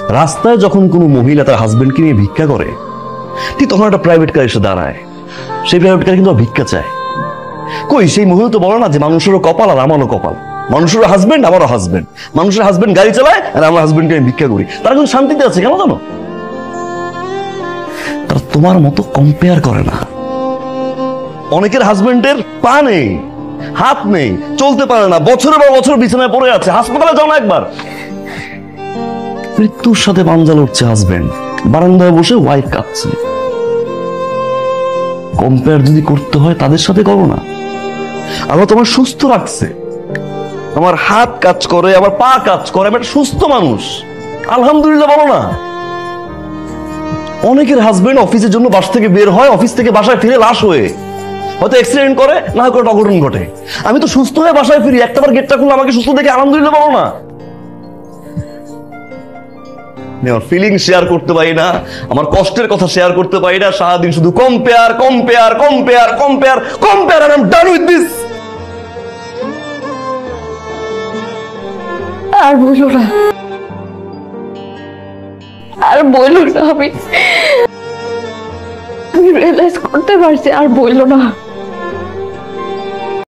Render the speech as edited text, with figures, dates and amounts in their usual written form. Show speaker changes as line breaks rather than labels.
রাস্তায় যখন কোনো মহিলা তার হাজবেন্ডকে নিয়ে ভিক্ষা করে, ঠিক তখন একটা প্রাইভেট কার এসে দাঁড়ায়, সেই প্রাইভেট কার কিন্তু ভিক্ষা চায়। কই সেই মহিলা তো বলে না যে মানুষেরও কপাল আর আমারও কপাল, মানুষেরও হাজবেন্ড আমারও হাজবেন্ড, মানুষের হাজবেন্ড গাড়ি চালায় আর আমার হাজবেন্ডকে আমি ভিক্ষা করি, তারা কিন্তু শান্তিতে আছে। কেন জানো? তারা তোমার মতো কম্পেয়ার করে না। অনেকের হাজবেন্ডের পা নেই, হাত নেই, চলতে পারে না, বছরের পর বছর বিছানায় পড়ে আছে, হাসপাতালে যাও না একবার। মৃত্যুর সাথে পাঞ্জা লড়ছে হাজবেন্ড, বারান্দায় বসে ওয়াইফ কাঁদছে। কম্পেয়ার যদি করতে হয় তাদের সাথে করো না। আল্লাহ তোমার সুস্থ রাখছে, আমার হাত কাজ করে, আমার পা কাজ করে, আমি একটা সুস্থ মানুষ, আলহামদুলিল্লাহ বলো না। অনেকের হাজবেন্ড অফিসের জন্য বাসা থেকে বের হয়, অফিস থেকে বাসায় ফিরে লাশ হয়ে, হয়তো অ্যাক্সিডেন্ট করে, না হয় কোনো অঘটন ঘটে। আমি তো সুস্থ হয়ে বাসায় ফিরি, একটাবার গেটটা খুলে আমাকে সুস্থ দেখে আলহামদুলিল্লাহ বলো না। আমার ফিলিং শেয়ার করতে পারি না, আমার কষ্টের কথা শেয়ার করতে পারি না, সারাদিন শুধু compare compare compare compare compare, I am done with this.
আর বলো না, আর বলো না, আমি রিয়েলাইজ করতে পারছি, আর বললো না।